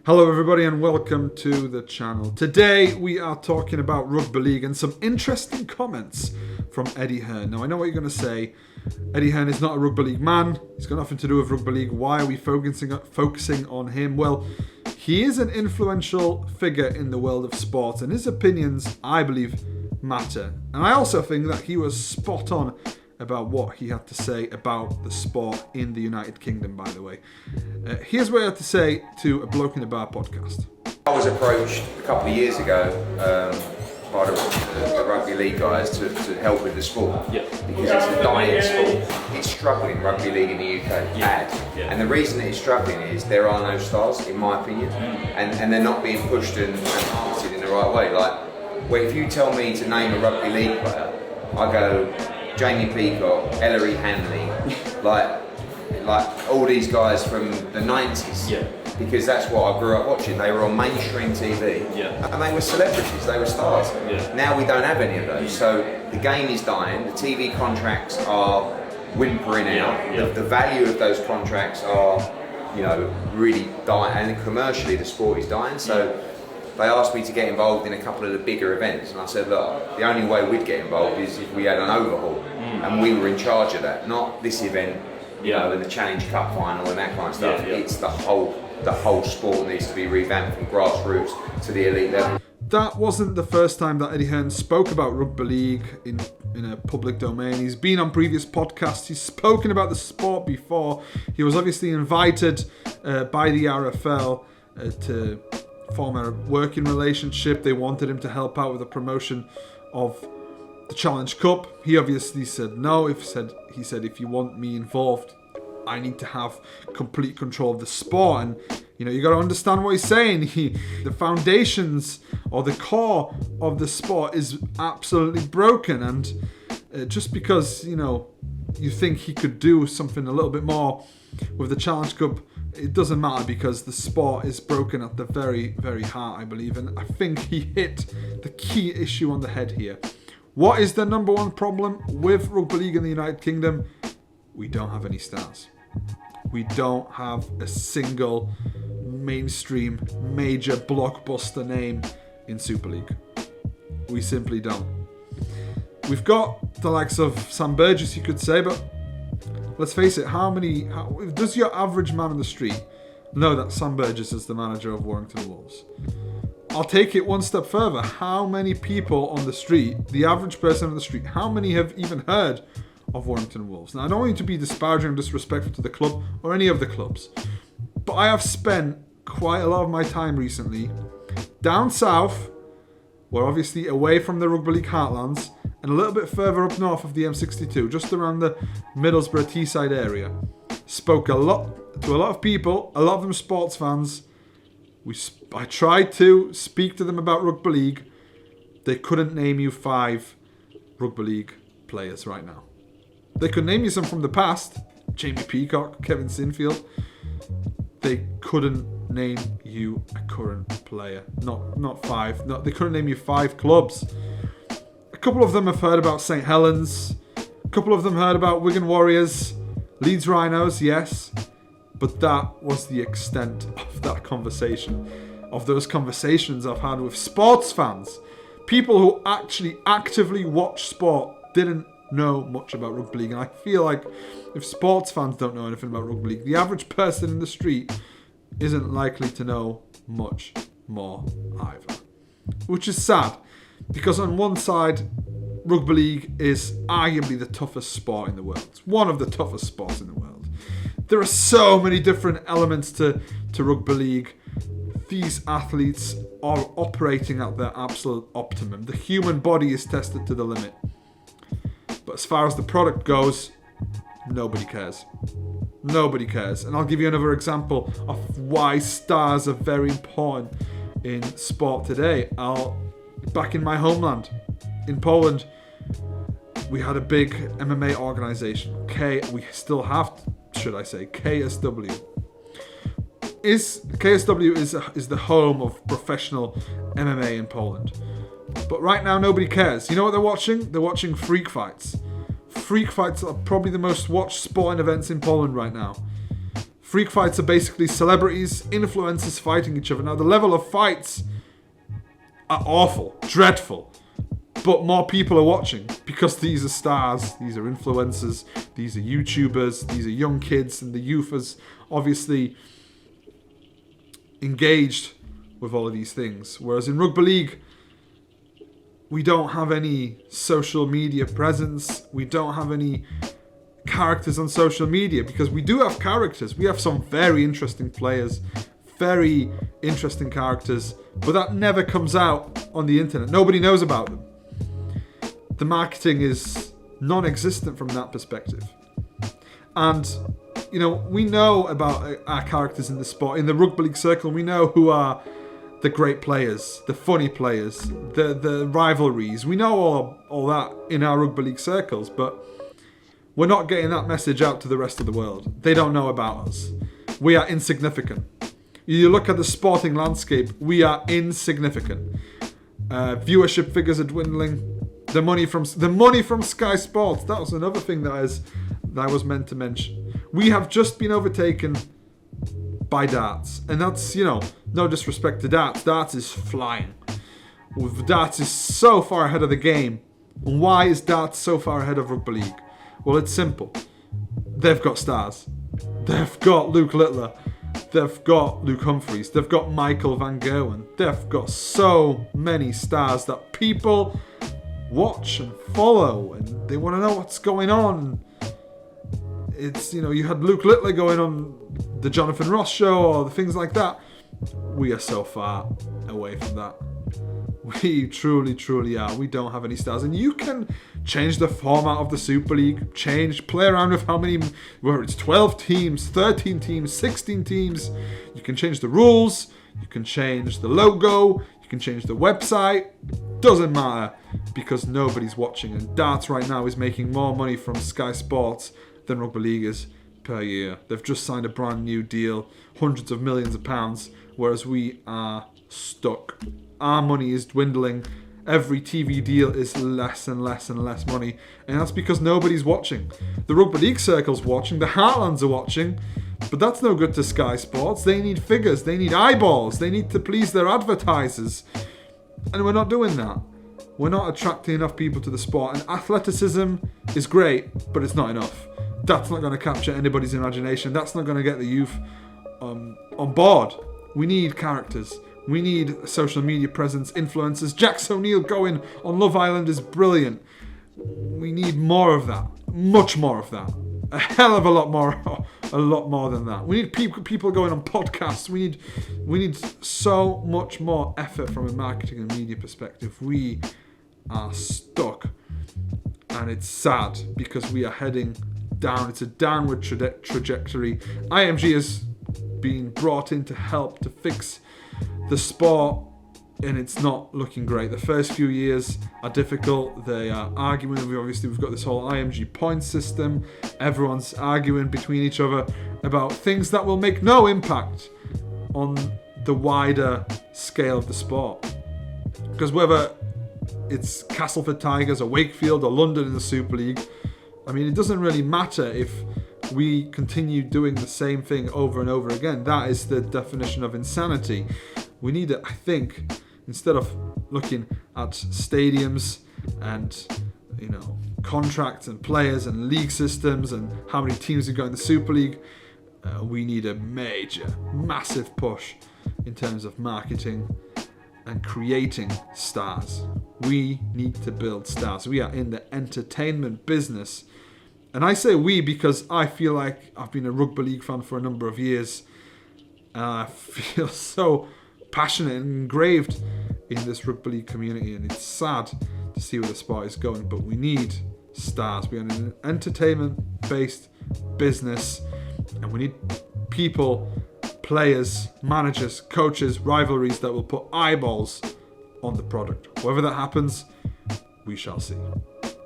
Hello everybody and welcome to the channel. Today we are talking about Rugby League and some interesting comments from Eddie Hearn. Now I know what you're going to say. Eddie Hearn is not a Rugby League man. He's got nothing to do with Rugby League. Why are we focusing on him? Well, he is an influential figure in the world of sports and his opinions, I believe, matter. And I also think that he was spot on about what he had to say about the sport in the United Kingdom, by the way. Here's what he had to say to a Bloke in the Bar podcast. I was approached a couple of years ago by the Rugby League guys to help with the sport. Yeah. Because it's a dying sport. It's struggling, Rugby League in the UK. Bad. Yeah. And the reason that it's struggling is there are no stars, in my opinion, and they're not being pushed and marketed in the right way. Like, well, if you tell me to name a Rugby League player, I go Jamie Peacock, Ellery Hanley, like all these guys from the 90s. Yeah. Because that's what I grew up watching. They were on mainstream TV, and they were celebrities, they were stars. Yeah. Now we don't have any of those, so the game is dying, the TV contracts are whimpering out, Yeah. The value of those contracts are, really dying, and commercially the sport is dying, so they asked me to get involved in a couple of the bigger events, and I said, look, the only way we'd get involved is if we had an overhaul, and we were in charge of that, not this event, and the Challenge Cup final and that kind of stuff. Yeah. It's the whole sport needs to be revamped from grassroots to the elite level. That wasn't the first time that Eddie Hearn spoke about Rugby League in a public domain. He's been on previous podcasts. He's spoken about the sport before. He was obviously invited by the RFL to form a working relationship. They wanted him to help out with the promotion of the Challenge Cup. He obviously said no. He said if you want me involved, I need to have complete control of the sport. And you got to understand what he's saying. The foundations or the core of the sport is absolutely broken. And just because you think he could do something a little bit more with the Challenge Cup, it doesn't matter because the sport is broken at the very, very heart, I believe. And I think he hit the key issue on the head here. What is the number one problem with Rugby League in the United Kingdom? We don't have any stars. We don't have a single mainstream, major blockbuster name in Super League. We simply don't. We've got the likes of Sam Burgess, you could say, but let's face it, does your average man on the street know that Sam Burgess is the manager of Warrington Wolves? I'll take it one step further. How many people on the street, the average person on the street, how many have even heard of Warrington Wolves? Now, I don't mean to be disparaging or disrespectful to the club or any of the clubs, but I have spent quite a lot of my time recently down south, we're obviously away from the Rugby League heartlands, and a little bit further up north of the M62, just around the Middlesbrough Teesside area. Spoke to a lot of people, a lot of them sports fans. I tried to speak to them about Rugby League. They couldn't name you 5 Rugby League players right now. They could name you some from the past. Jamie Peacock, Kevin Sinfield. They couldn't name you a current player. Not 5. No, they couldn't name you 5 clubs. A couple of them have heard about St Helens. A couple of them heard about Wigan Warriors. Leeds Rhinos, yes. But that was the extent of that conversation. Of those conversations I've had with sports fans. People who actually actively watch sport didn't know much about Rugby League. And I feel like if sports fans don't know anything about Rugby League, the average person in the street isn't likely to know much more either. Which is sad. Because on one side, Rugby League is arguably the toughest sport in the world. It's one of the toughest sports in the world. There are so many different elements to Rugby League. These athletes are operating at their absolute optimum. The human body is tested to the limit. But as far as the product goes, nobody cares. Nobody cares. And I'll give you another example of why stars are very important in sport today. Back in my homeland, in Poland, we had a big MMA organization. We still have, should I say, KSW. KSW is the home of professional MMA in Poland. But right now, nobody cares. You know what they're watching? They're watching freak fights. Freak fights are probably the most watched sporting events in Poland right now. Freak fights are basically celebrities, influencers fighting each other. Now, the level of fights are awful, dreadful. But more people are watching because these are stars, these are influencers, these are YouTubers, these are young kids, and the youth is obviously engaged with all of these things. Whereas in Rugby League, we don't have any social media presence. We don't have any characters on social media, because we do have characters. We have some very interesting players, very interesting characters, but that never comes out on the internet. Nobody knows about them. The marketing is non-existent from that perspective. And, you know, we know about our characters in the sport. In the Rugby League circle, we know who are the great players, the funny players, the rivalries. We know all that in our Rugby League circles, but we're not getting that message out to the rest of the world. They don't know about us. We are insignificant. You look at the sporting landscape, we are insignificant. Viewership figures are dwindling. The money from Sky Sports, that was another thing that I was meant to mention. We have just been overtaken by darts. And that's, you know, no disrespect to darts. Darts is flying. Darts is so far ahead of the game. And why is darts so far ahead of Rugby League? Well, it's simple. They've got stars. They've got Luke Littler. They've got Luke Humphreys. They've got Michael Van Gerwen. They've got so many stars that people watch and follow, and they want to know what's going on. It's, you know, you had Luke Littler going on the Jonathan Ross show or the things like that. We are so far away from that. We truly are. We don't have any stars. And you can change the format of the Super League, play around with how many, whether it's 12 teams, 13 teams, 16 teams. You can change the rules, you can change the logo, you can change the website. Doesn't matter, because nobody's watching. And darts right now is making more money from Sky Sports than Rugby League is per year. They've just signed a brand new deal, hundreds of millions of pounds, whereas we are stuck. Our money is dwindling. Every TV deal is less and less and less money. And that's because nobody's watching. The Rugby League circle's watching. The Heartlands are watching. But that's no good to Sky Sports. They need figures. They need eyeballs. They need to please their advertisers. And we're not doing that. We're not attracting enough people to the sport. And athleticism is great, but it's not enough. That's not going to capture anybody's imagination. That's not going to get the youth on board. We need characters. We need social media presence, influencers. Jax O'Neill going on Love Island is brilliant. We need more of that. Much more of that. A hell of a lot more than that. We need people going on podcasts. We need so much more effort from a marketing and media perspective. We are stuck. And it's sad because we are heading down. It's a downward trajectory. IMG has been brought in to help to fix the sport, and it's not looking great. The first few years are difficult. They are arguing. We've got this whole IMG points system. Everyone's arguing between each other about things that will make no impact on the wider scale of the sport. Because whether it's Castleford Tigers or Wakefield or London in the Super League, I mean, it doesn't really matter if we continue doing the same thing over and over again. That is the definition of insanity. We need it, I think, instead of looking at stadiums and, you know, contracts and players and league systems and how many teams we've got in the Super League, we need a massive push in terms of marketing and creating stars. We need to build stars. We are in the entertainment business. And I say we because I feel like I've been a Rugby League fan for a number of years. And I feel so passionate and engraved in this Rugby League community. And it's sad to see where the sport is going. But we need stars. We are an entertainment-based business. And we need people, players, managers, coaches, rivalries that will put eyeballs on the product. Whether that happens, we shall see.